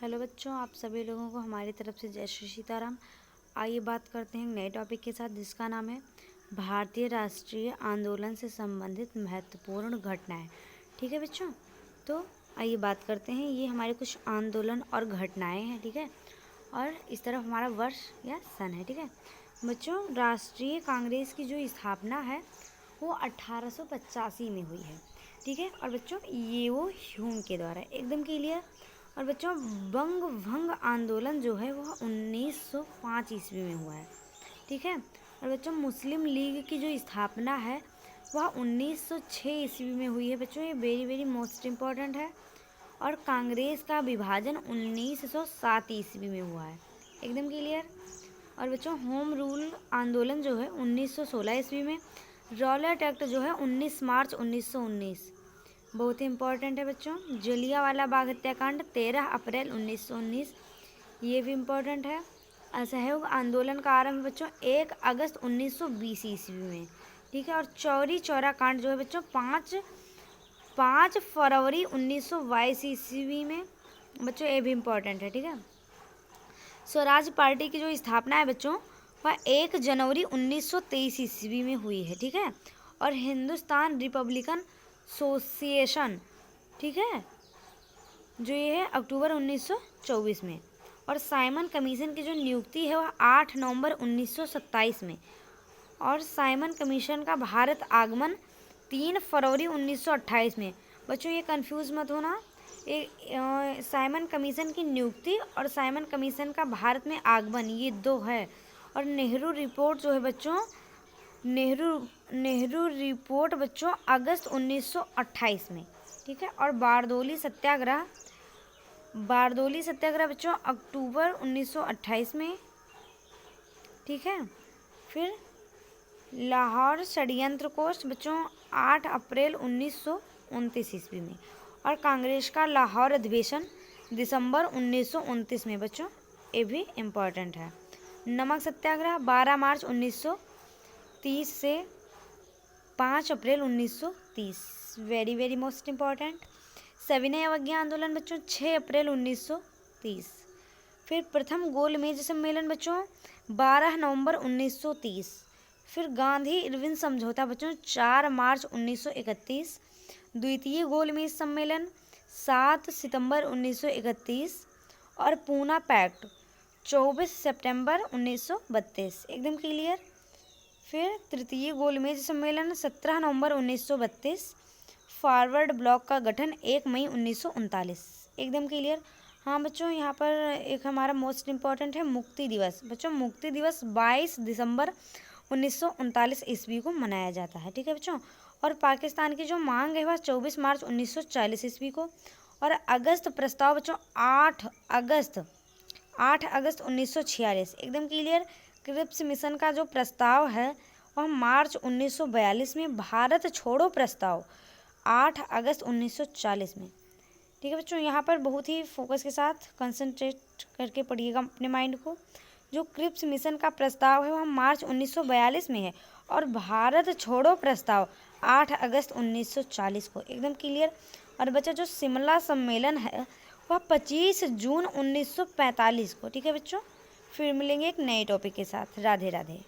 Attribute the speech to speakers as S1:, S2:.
S1: Hello बच्चों, आप सभी लोगों को हमारी तरफ से जय श्री सीताराम। आइए बात करते हैं नए टॉपिक के साथ, जिसका नाम है भारतीय राष्ट्रीय आंदोलन से संबंधित महत्वपूर्ण घटनाएं। ठीक है बच्चों, तो आइए बात करते हैं। ये हमारे कुछ आंदोलन और घटनाएं हैं, ठीक है, और इस तरफ हमारा वर्ष या सन है। ठीक है बच्चों, राष्ट्रीय कांग्रेस की जो स्थापना है वो 1885 में हुई है। ठीक है, और बच्चों ये वो ह्यूम के द्वारा एकदम क्लियर। और बच्चों बंग भंग आंदोलन जो है वह 1905 ईस्वी में हुआ है। ठीक है, और बच्चों मुस्लिम लीग की जो स्थापना है वह 1906 ईस्वी में हुई है। बच्चों ये वेरी वेरी मोस्ट इम्पॉर्टेंट है। और कांग्रेस का विभाजन 1907 ईस्वी में हुआ है, एकदम क्लियर। और बच्चों होम रूल आंदोलन जो है 1916 ईस्वी में। रॉलेट एक्ट जो है 19 मार्च 1919, बहुत ही इम्पॉर्टेंट है बच्चों। जलियांवाला बाग हत्याकांड 13 अप्रैल 1919, ये भी इम्पॉर्टेंट है। असहयोग आंदोलन का आरंभ बच्चों 1 अगस्त 1920 ईस्वी में। ठीक है, और चौरी चौरा कांड जो है बच्चों 5 फरवरी 1922 ईस्वी में। बच्चों ये भी इम्पॉर्टेंट है। ठीक है, स्वराज पार्टी की जो स्थापना है बच्चों वह 1 जनवरी 1923 ईस्वी में हुई है। ठीक है, और हिंदुस्तान रिपब्लिकन एसोसिएशन, ठीक है, जो ये है अक्टूबर 1924 में। और साइमन कमीशन की जो नियुक्ति है वह 8 नवंबर 1927 में। और साइमन कमीशन का भारत आगमन 3 फरवरी 1928 में। बच्चों ये कंफ्यूज मत होना, साइमन कमीशन की नियुक्ति और साइमन कमीशन का भारत में आगमन ये दो है। और नेहरू रिपोर्ट जो है बच्चों, नेहरू रिपोर्ट बच्चों अगस्त 1928 में। ठीक है, और बारदोली सत्याग्रह बच्चों अक्टूबर 1928 में। ठीक है, फिर लाहौर षड्यंत्र कोष बच्चों 8 अप्रैल 1929 ईस्वी में। और कांग्रेस का लाहौर अधिवेशन दिसंबर 1929 में। बच्चों ये भी इम्पॉर्टेंट है। नमक सत्याग्रह 12 मार्च 1930 से 5 अप्रैल 1930, वेरी वेरी मोस्ट इम्पॉर्टेंट। सविनय अवज्ञा आंदोलन बच्चों 6 अप्रैल 1930। फिर प्रथम गोलमेज सम्मेलन बच्चों 12 नवंबर 1930। फिर गांधी इरविन समझौता बच्चों 4 मार्च 1931। द्वितीय गोलमेज सम्मेलन 7 सितंबर 1931। और पूना पैक्ट 24 सितंबर 1932, एकदम क्लियर। फिर तृतीय गोलमेज सम्मेलन 17 नवंबर 1932। फॉरवर्ड ब्लॉक का गठन 1 मई 1939, एकदम क्लियर। हाँ बच्चों, यहाँ पर एक हमारा मोस्ट इम्पॉर्टेंट है मुक्ति दिवस। बच्चों मुक्ति दिवस 22 दिसंबर 1939 ईस्वी को मनाया जाता है। ठीक है बच्चों, और पाकिस्तान की जो मांग है वह 24 मार्च 1940 ईस्वी को। और अगस्त प्रस्ताव बच्चों 8 अगस्त 1946, एकदम क्लियर। क्रिप्स मिशन का जो प्रस्ताव है वह मार्च 1942 में। भारत छोड़ो प्रस्ताव 8 अगस्त 1940 में। ठीक है बच्चों, यहाँ पर बहुत ही फोकस के साथ कंसंट्रेट करके पढ़िएगा अपने माइंड को। जो क्रिप्स मिशन का प्रस्ताव है वह मार्च 1942 में है, और भारत छोड़ो प्रस्ताव 8 अगस्त 1940 को, एकदम क्लियर। और बच्चा जो शिमला सम्मेलन है वह 25 जून 1945 को। ठीक है बच्चों, फिर मिलेंगे एक नए टॉपिक के साथ। राधे राधे।